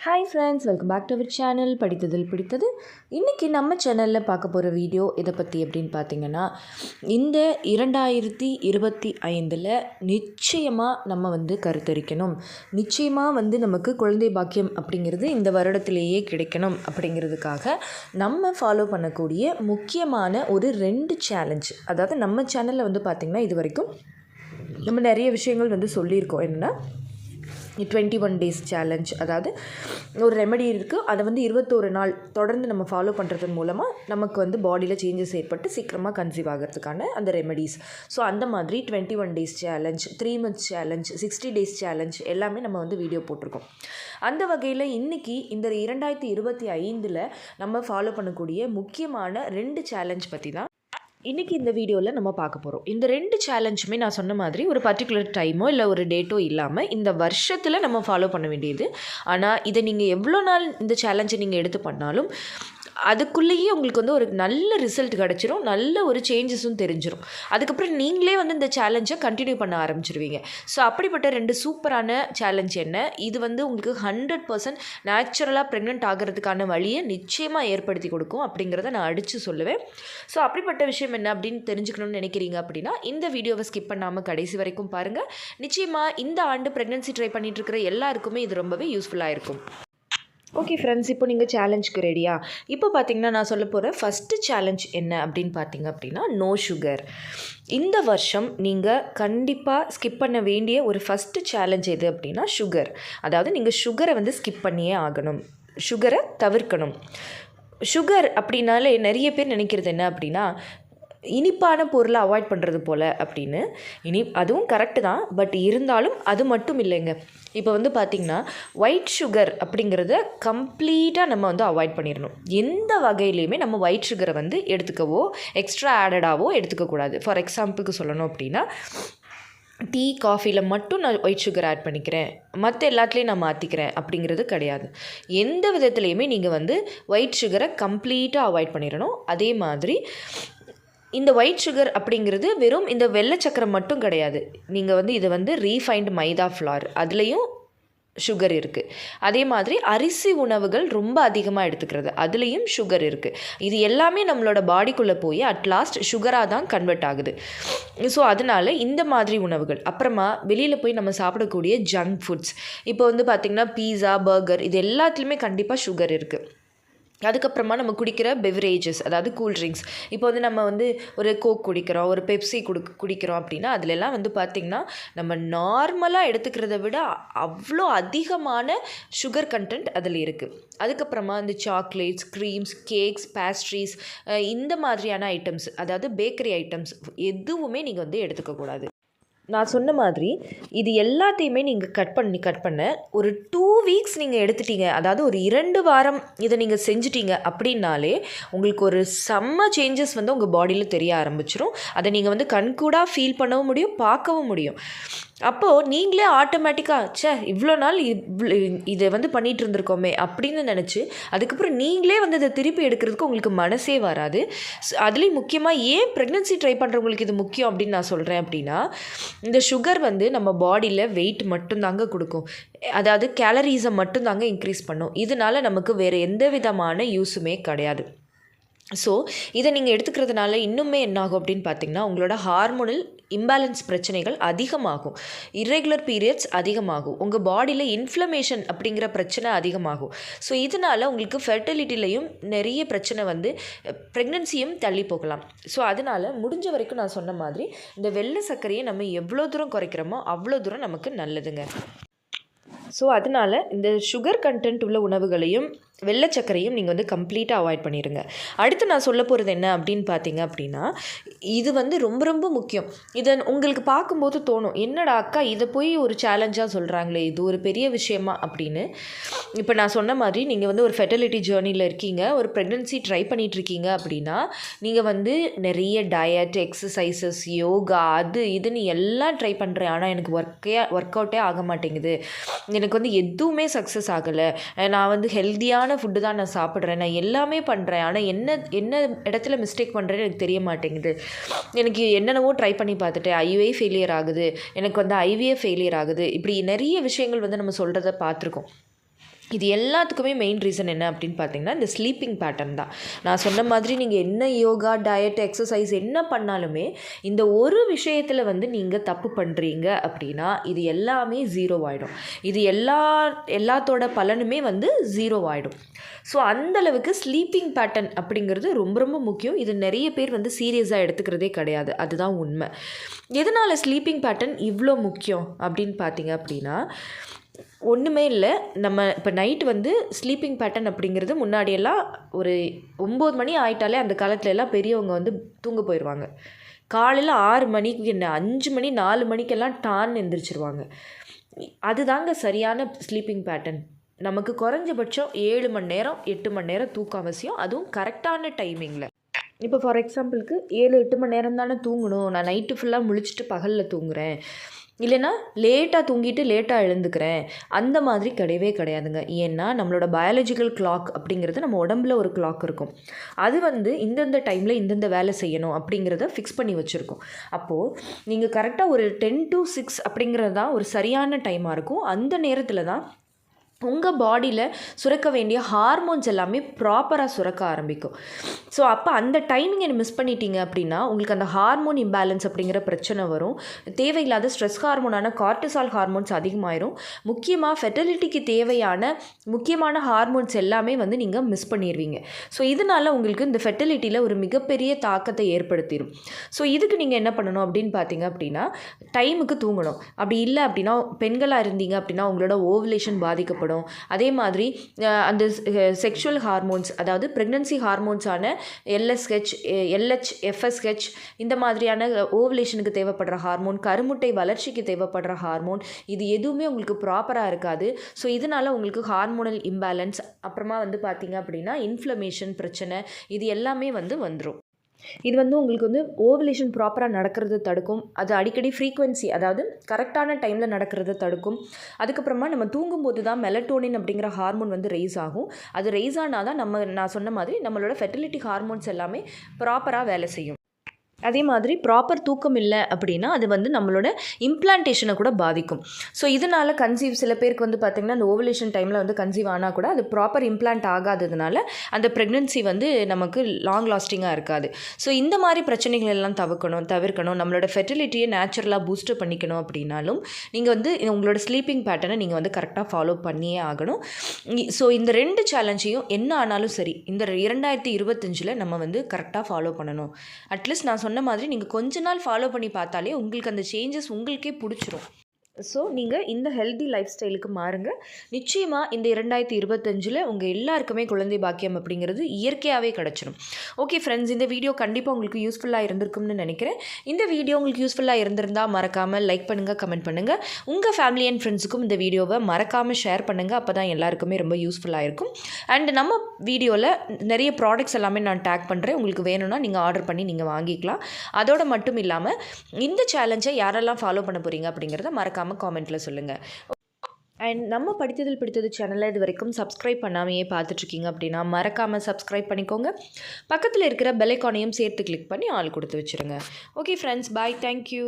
Hi friends, welcome back to our channel படித்ததில் பிடித்தது. இன்றைக்கி நம்ம சேனலில் பார்க்க போகிற வீடியோ இதை பற்றி அப்படின்னு பார்த்தீங்கன்னா, இந்த 2025 நிச்சயமாக நம்ம கருத்தரிக்கணும். நிச்சயமாக நமக்கு குழந்தை பாக்கியம் அப்படிங்கிறது இந்த வருடத்திலேயே கிடைக்கணும் அப்படிங்கிறதுக்காக நம்ம ஃபாலோ பண்ணக்கூடிய முக்கியமான ஒரு 2 சேலஞ்ச். அதாவது நம்ம சேனலில் பார்த்திங்கன்னா இது வரைக்கும் நம்ம நிறைய விஷயங்கள் சொல்லியிருக்கோம். என்னென்னா 21 டேஸ் சேலஞ்ச், அதாவது ஒரு ரெமெடி இருக்குது. அதை 21 நாள் தொடர்ந்து நம்ம ஃபாலோ பண்ணுறதன் மூலமாக நமக்கு பாடியில் சேஞ்சஸ் ஏற்பட்டு சீக்கிரமாக கன்சீவ் ஆகிறதுக்கான அந்த ரெமெடிஸ். ஸோ அந்த மாதிரி 21 days challenge, 3 months challenge, 60 days challenge எல்லாமே நம்ம வீடியோ போட்டிருக்கோம். அந்த வகையில் இன்றைக்கி இந்த 2025 நம்ம ஃபாலோ பண்ணக்கூடிய முக்கியமான 2 சேலஞ்ச் பற்றி தான் இன்றைக்கி இந்த வீடியோவில் நம்ம பார்க்க போகிறோம். இந்த 2 சேலஞ்சுமே நான் சொன்ன மாதிரி ஒரு பர்டிகுலர் டைமோ இல்லை ஒரு டேட்டோ இல்லாமல் இந்த வருஷத்தில் நம்ம ஃபாலோ பண்ண வேண்டியது. ஆனால் இதை நீங்கள் எவ்வளோ நாள் இந்த சேலஞ்சை நீங்கள் எடுத்து பண்ணாலும் அதுக்குள்ளேயே உங்களுக்கு ஒரு நல்ல ரிசல்ட் கிடச்சிரும், நல்ல ஒரு சேஞ்சஸும் தெரிஞ்சிடும். அதுக்கப்புறம் நீங்களே இந்த சேலஞ்சை கண்டினியூ பண்ண ஆரம்பிச்சிருவீங்க. ஸோ அப்படிப்பட்ட 2 சூப்பரான சேலஞ்ச் என்ன, இது உங்களுக்கு 100% நேச்சுரலாக ப்ரெக்னென்ட் ஆகிறதுக்கான வழியை நிச்சயமாக ஏற்படுத்தி கொடுக்கும் அப்படிங்கிறத நான் அடித்து சொல்லுவேன். ஸோ அப்படிப்பட்ட விஷயம் என்ன அப்படின்னு தெரிஞ்சுக்கணும்னு நினைக்கிறீங்க அப்படின்னா இந்த வீடியோவை ஸ்கிப் பண்ணாமல் கடைசி வரைக்கும் பாருங்கள். நிச்சயமாக இந்த ஆண்டு ப்ரெக்னென்சி ட்ரை பண்ணிகிட்டு இருக்கிற எல்லாருக்குமே இது ரொம்பவே யூஸ்ஃபுல்லாக இருக்கும். ஓகே ஃப்ரெண்ட்ஸ், இப்போ நீங்கள் சேலஞ்சுக்கு ரெடியா? இப்போ பார்த்தீங்கன்னா நான் சொல்ல போகிற ஃபஸ்ட்டு சேலஞ்ச் என்ன அப்படின்னு பார்த்தீங்க அப்படின்னா நோ சுகர். இந்த வருஷம் நீங்கள் கண்டிப்பாக ஸ்கிப் பண்ண வேண்டிய ஒரு ஃபஸ்ட்டு சேலஞ்ச் எது அப்படின்னா சுகர். அதாவது நீங்கள் சுகரை ஸ்கிப் பண்ணியே ஆகணும், சுகரை தவிர்க்கணும். சுகர் அப்படின்னாலே நிறைய பேர் நினைக்கிறது என்ன அப்படின்னா இனிப்பான பொருளை அவாய்ட் பண்ணுறது போல் அப்படின்னு. அதுவும் கரெக்டு தான், பட் இருந்தாலும் அது மட்டும் இல்லைங்க. இப்போ பார்த்திங்கன்னா ஒயிட் சுகர் அப்படிங்கிறத கம்ப்ளீட்டாக நம்ம அவாய்ட் பண்ணிடணும். எந்த வகையிலையுமே நம்ம ஒயிட் சுகரை எடுத்துக்கவோ எக்ஸ்ட்ரா ஆடடாவோ எடுத்துக்கக்கூடாது. ஃபார் எக்ஸாம்பிளுக்கு சொல்லணும் அப்படின்னா டீ காஃபியில் மட்டும் நான் ஒயிட் சுகர் ஆட் பண்ணிக்கிறேன், மற்ற எல்லாத்துலேயும் நான் மாற்றிக்கிறேன் அப்படிங்கிறது கிடையாது. எந்த விதத்துலேயுமே நீங்கள் ஒயிட் சுகரை கம்ப்ளீட்டாக அவாய்ட் பண்ணிடணும். அதே மாதிரி இந்த ஒயிட் சுகர் அப்படிங்கிறது வெறும் இந்த வெள்ளை சக்கரம் மட்டும் கிடையாது. நீங்கள் இதை ரீஃபைன்டு மைதா ஃப்ளார், அதுலேயும் சுகர் இருக்குது. அதே மாதிரி அரிசி உணவுகள் ரொம்ப அதிகமாக எடுத்துக்கிறது, அதுலேயும் சுகர் இருக்குது. இது எல்லாமே நம்மளோட பாடிக்குள்ளே போய் அட்லாஸ்ட் சுகராக தான் கன்வெர்ட் ஆகுது. ஸோ அதனால் இந்த மாதிரி உணவுகள், அப்புறமா வெளியில் போய் நம்ம சாப்பிடக்கூடிய ஜங்க் ஃபுட்ஸ், இப்போ பார்த்திங்கன்னா பீஸா, பர்கர், இது எல்லாத்துலேயுமே கண்டிப்பாக சுகர் இருக்குது. அதுக்கப்புறமா நம்ம குடிக்கிற பெவரேஜஸ், அதாவது கூல்ட்ரிங்க்ஸ். இப்போ நம்ம ஒரு கோக் குடிக்கிறோம், ஒரு பெப்சி குடிக்கிறோம் அப்படின்னா அதுலெல்லாம் பார்த்திங்கன்னா நம்ம நார்மலாக எடுத்துக்கிறத விட அவ்வளோ அதிகமான சுகர் கண்டென்ட் அதில் இருக்குது. அதுக்கப்புறமா இந்த சாக்லேட்ஸ், க்ரீம்ஸ், கேக்ஸ், பேஸ்ட்ரீஸ், இந்த மாதிரியான ஐட்டம்ஸ், அதாவது பேக்கரி ஐட்டம்ஸ் எதுவுமே நீங்கள் எடுத்துக்கக்கூடாது. நான் சொன்ன மாதிரி இது எல்லாத்தையுமே நீங்கள் கட் பண்ண ஒரு 2 weeks நீங்கள் எடுத்துட்டீங்க, அதாவது ஒரு 2 வாரம் இதை நீங்கள் செஞ்சிட்டீங்க அப்படின்னாலே உங்களுக்கு ஒரு செம்ம சேஞ்சஸ் உங்கள் பாடியில் தெரிய ஆரம்பிச்சிடும். அதை நீங்கள் கண்கூடாக ஃபீல் பண்ணவும் முடியும், பார்க்கவும் முடியும். அப்போது நீங்களே ஆட்டோமேட்டிக்காக இவ்வளோ நாள் இதை பண்ணிகிட்டு இருந்திருக்கோமே அப்படின்னு நினச்சி அதுக்கப்புறம் நீங்களே இதை திருப்பி எடுக்கிறதுக்கு உங்களுக்கு மனசே வராது. அதுலேயும் முக்கியமாக ஏன் ப்ரெக்னென்சி ட்ரை பண்ணுறவங்களுக்கு இது முக்கியம் அப்படின்னு நான் சொல்கிறேன் அப்படின்னா, இந்த சுகர் நம்ம பாடியில் வெயிட் மட்டும்தாங்க கொடுக்கும், அதாவது கேலரிஸை மட்டும்தாங்க இன்க்ரீஸ் பண்ணும். இதனால் நமக்கு வேறு எந்த விதமான யூஸுமே கிடையாது. ஸோ இதை நீங்கள் எடுத்துக்கிறதுனால இன்னுமே என்னாகும் அப்படின்னு பார்த்தீங்கன்னா உங்களோட ஹார்மோனல் இம்பேலன்ஸ் பிரச்சனைகள் அதிகமாகும், இர்ரெகுலர் பீரியட்ஸ் அதிகமாகும், உங்கள் பாடியில் இன்ஃப்ளமேஷன் அப்படிங்கிற பிரச்சனை அதிகமாகும். ஸோ இதனால் உங்களுக்கு ஃபெர்டிலிட்டிலையும் நிறைய பிரச்சனை ப்ரெக்னென்சியும் தள்ளி போகலாம். ஸோ அதனால் முடிஞ்ச வரைக்கும் நான் சொன்ன மாதிரி இந்த வெள்ளை சர்க்கரையை நம்ம எவ்வளோ தூரம் குறைக்கிறோமோ அவ்வளோ தூரம் நமக்கு நல்லதுங்க. ஸோ அதனால் இந்த சுகர் கண்டென்ட் உள்ள உணவுகளையும் வெள்ளை சர்க்கரையும் நீங்கள் கம்ப்ளீட்டாக அவாய்ட் பண்ணிடுங்க. அடுத்து நான் சொல்ல போகிறது என்ன அப்படின்னு பார்த்தீங்க அப்படின்னா இது ரொம்ப ரொம்ப முக்கியம். இதை உங்களுக்கு பார்க்கும்போது தோணும், என்னடா அக்கா இதை போய் ஒரு சேலஞ்சாக சொல்கிறாங்களே, இது ஒரு பெரிய விஷயமா அப்படின்னு. இப்போ நான் சொன்ன மாதிரி நீங்கள் ஒரு ஃபெர்டிலிட்டி ஜேர்னியில் இருக்கீங்க, ஒரு ப்ரெக்னென்சி ட்ரை பண்ணிகிட்ருக்கீங்க அப்படின்னா நீங்கள் நிறைய டயட், எக்ஸசைசஸ், யோகா, அது இதுன்னு எல்லாம் ட்ரை பண்ணுறேன், ஆனால் எனக்கு ஒர்க் அவுட்டே ஆக மாட்டேங்குது, எனக்கு எதுவுமே சக்ஸஸ் ஆகலை, நான் ஹெல்த்தியான ஃபுட்டு தான் நான் சாப்பிட்றேன், நான் எல்லாமே பண்ணுறேன், ஆனால் என்ன இடத்துல மிஸ்டேக் பண்ணுறேன்னு எனக்கு தெரிய மாட்டேங்குது, எனக்கு என்னென்னவோ ட்ரை பண்ணி பார்த்துட்டேன், ஐவிஐ ஃபெயிலியர் ஆகுது, எனக்கு ஐவிஎஃப் ஃபெயிலியர் ஆகுது, இப்படி நிறைய விஷயங்கள் நம்ம சொல்கிறத பார்த்துருக்கோம். இது எல்லாத்துக்குமே மெயின் ரீசன் என்ன அப்படின்னு பார்த்தீங்கன்னா இந்த ஸ்லீப்பிங் பேட்டர்ன் தான். நான் சொன்ன மாதிரி நீங்கள் என்ன யோகா, டயட், எக்ஸசைஸ் என்ன பண்ணாலுமே இந்த ஒரு விஷயத்தில் வந்து நீங்கள் தப்பு பண்ணுறீங்க அப்படின்னா இது எல்லாமே ஜீரோ ஆகிடும். இது எல்லாத்தோட பலனுமே வந்து ஜீரோ ஆகிடும். ஸோ அந்தளவுக்கு ஸ்லீப்பிங் பேட்டர்ன் அப்படிங்கிறது ரொம்ப ரொம்ப முக்கியம். இது நிறைய பேர் வந்து சீரியஸாக எடுத்துக்கிறதே கிடையாது. அதுதான் உண்மை. எதனால் ஸ்லீப்பிங் பேட்டர்ன் இவ்வளோ முக்கியம் அப்படின்னு பார்த்தீங்க அப்படின்னா, ஒன்றுமே இல்லை. நம்ம இப்போ நைட்டு வந்து ஸ்லீப்பிங் பேட்டர்ன் அப்படிங்கிறது முன்னாடியெல்லாம் ஒரு 9 மணி ஆகிட்டாலே அந்த காலத்துல எல்லாம் பெரியவங்க வந்து தூங்க போயிடுவாங்க. காலையில் 6 மணிக்கு என்ன 5 மணி 4 மணிக்கெல்லாம் டான்னு எந்திரிச்சிருவாங்க. அதுதாங்க சரியான ஸ்லீப்பிங் பேட்டர்ன். நமக்கு குறைஞ்சபட்சம் 7 மணி நேரம் 8 மணி நேரம் தூக்கம் அவசியம். அதுவும் கரெக்டான டைமிங்கில். இப்போ ஃபார் எக்ஸாம்பிளுக்கு 7-8 மணி நேரம் தானே தூங்கணும். நான் நைட்டு ஃபுல்லாக முழிச்சிட்டு பகலில் தூங்குறேன், இல்லைனா லேட்டாக தூங்கிட்டு லேட்டாக எழுந்துக்கிறேன், அந்த மாதிரி கிடையவே கிடையாதுங்க. ஏன்னா நம்மளோட பயாலஜிக்கல் கிளாக் அப்படிங்கிறது நம்ம உடம்புல ஒரு கிளாக் இருக்கும். அது வந்து இந்தந்த டைமில் இந்தந்த வேலை செய்யணும் அப்படிங்கிறத ஃபிக்ஸ் பண்ணி வச்சுருக்கோம். அப்போது நீங்கள் கரெக்டாக ஒரு 10 to 6 அப்படிங்கிறது தான் ஒரு சரியான டைமாக இருக்கும். அந்த நேரத்தில் தான் உங்கள் பாடியில் சுரக்க வேண்டிய ஹார்மோன்ஸ் எல்லாமே ப்ராப்பராக சுரக்க ஆரம்பிக்கும். ஸோ அப்போ அந்த டைமிங்கை மிஸ் பண்ணிட்டீங்க அப்படின்னா உங்களுக்கு அந்த ஹார்மோன் இம்பேலன்ஸ் அப்படிங்கிற பிரச்சனை வரும். தேவையில்லாத ஸ்ட்ரெஸ் ஹார்மோனான கார்டிசால் ஹார்மோன்ஸ் அதிகமாயிரும். முக்கியமாக ஃபெர்டிலிட்டிக்கு தேவையான முக்கியமான ஹார்மோன்ஸ் எல்லாமே வந்து நீங்கள் மிஸ் பண்ணிடுவீங்க. ஸோ இதனால் உங்களுக்கு இந்த ஃபெர்டிலிட்டியில் ஒரு மிகப்பெரிய தாக்கத்தை ஏற்படுத்திடும். ஸோ இதுக்கு நீங்கள் என்ன பண்ணணும் அப்படின்னு பார்த்தீங்க அப்படின்னா, டைமுக்கு தூங்கணும். அப்படி இல்லை அப்படின்னா, பெண்களாக இருந்தீங்க அப்படின்னா உங்களோட ஓவுலேஷன் பாதிக்கப்படும். அதே மாதிரி அந்த செக்ஷுவல் ஹார்மோன்ஸ், அதாவது பிரெக்னன்சி ஹார்மோன்ஸான LSH, LH, FSH இந்த மாதிரியான ஓவுலேஷனுக்கு தேவைப்படுற ஹார்மோன், கருமுட்டை வளர்ச்சிக்கு தேவைப்படுற ஹார்மோன், இது எதுவுமே உங்களுக்கு ப்ராப்பராக இருக்காது. ஸோ இதனால் உங்களுக்கு ஹார்மோனல் இம்பேலன்ஸ், அப்புறமா வந்து பார்த்திங்க அப்படின்னா இன்ஃப்ளமேஷன் பிரச்சனை, இது எல்லாமே வந்துடும். இது வந்து உங்களுக்கு வந்து ஓவுலேஷன் ப்ராப்பராக நடக்கிறது தடுக்கும். அது அடிக்கடி ஃப்ரீக்வன்சி, அதாவது கரெக்டான டைமில் நடக்கிறத தடுக்கும். அதுக்கப்புறமா நம்ம தூங்கும்போது தான் மெலட்டோனின் அப்படிங்கிற ஹார்மோன் வந்து ரைஸ் ஆகும். அது ரைஸ் ஆனால் தான் நான் சொன்ன மாதிரி நம்மளோட ஃபெர்டிலிட்டி ஹார்மோன்ஸ் எல்லாமே ப்ராப்பராக வேலை செய்யும். அதே மாதிரி ப்ராப்பர் தூக்கம் இல்லை அப்படின்னா அது வந்து நம்மளோட இம்ப்ளான்டேஷனை கூட பாதிக்கும். ஸோ இதனால் சில பேருக்கு வந்து பார்த்திங்கன்னா அந்த ஓவுலேஷன் டைமில் வந்து கன்சீவ் ஆனால் கூட அது ப்ராப்பர் இம்ப்ளான்ட் ஆகாததுனால அந்த ப்ரெக்னென்சி வந்து நமக்கு லாங் லாஸ்டிங்காக இருக்காது. ஸோ இந்த மாதிரி பிரச்சனைகள் எல்லாம் தவிர்க்கணும். நம்மளோட ஃபெர்டிலிட்டியை நேச்சுரலாக பூஸ்டர் பண்ணிக்கணும் அப்படின்னாலும் நீங்கள் வந்து உங்களோட ஸ்லீப்பிங் பேட்டர்னை நீங்கள் வந்து கரெக்டாக ஃபாலோ பண்ணியே ஆகணும். ஸோ இந்த 2 சேலஞ்சையும் என்ன ஆனாலும் சரி இந்த 2025 நம்ம வந்து கரெக்டாக ஃபாலோ பண்ணணும். அட்லீஸ்ட் நான் சொன்ன மாதிரி நீங்கள் கொஞ்ச நாள் ஃபாலோ பண்ணி பார்த்தாலே உங்களுக்கு அந்த சேஞ்சஸ் உங்களுக்கே பிடிச்சிரும். ஸோ நீங்கள் இந்த ஹெல்தி லைஃப் ஸ்டைலுக்கு மாறுங்க. நிச்சயமாக இந்த 2025 உங்கள் எல்லாருக்குமே குழந்தை பாக்கியம் அப்படிங்கிறது இயற்கையாகவே கிடச்சிடும். ஓகே ஃப்ரெண்ட்ஸ், இந்த வீடியோ கண்டிப்பாக உங்களுக்கு யூஸ்ஃபுல்லாக இருந்திருக்கும்னு நினைக்கிறேன். இந்த வீடியோ உங்களுக்கு யூஸ்ஃபுல்லாக இருந்திருந்தால் மறக்காமல் லைக் பண்ணுங்கள், கமெண்ட் பண்ணுங்கள். உங்கள் ஃபேமிலி அண்ட் ஃப்ரெண்ட்ஸுக்கும் இந்த வீடியோவை மறக்காமல் ஷேர் பண்ணுங்கள். அப்போ தான் எல்லாருக்குமே ரொம்ப யூஸ்ஃபுல்லாக இருக்கும். அண்ட் நம்ம வீடியோவில் நிறைய ப்ராடக்ட்ஸ் எல்லாமே நான் டேக் பண்ணுறேன். உங்களுக்கு வேணும்னா நீங்கள் ஆர்டர் பண்ணி நீங்கள் வாங்கிக்கலாம். அதோடு மட்டும் இல்லாமல் இந்த சேலஞ்சை யாரெல்லாம் ஃபாலோ பண்ண போகிறீங்க அப்படிங்கிறத மறக்காமல் காமெண்ட்டில் சொல்லுங்கள். அண்ட் நம்ம படித்ததில் பிடித்தது சேனலை இது வரைக்கும் சப்ஸ்கிரைப் பண்ணாமையே பார்த்துட்ருக்கீங்க அப்படின்னா மறக்காமல் சப்ஸ்கிரைப் பண்ணிக்கோங்க. பக்கத்தில் இருக்கிற பெல் ஐகானையும் சேர்த்து கிளிக் பண்ணி ஆல் கொடுத்து வச்சுருங்க. ஓகே ஃப்ரெண்ட்ஸ், பாய், தேங்க்யூ.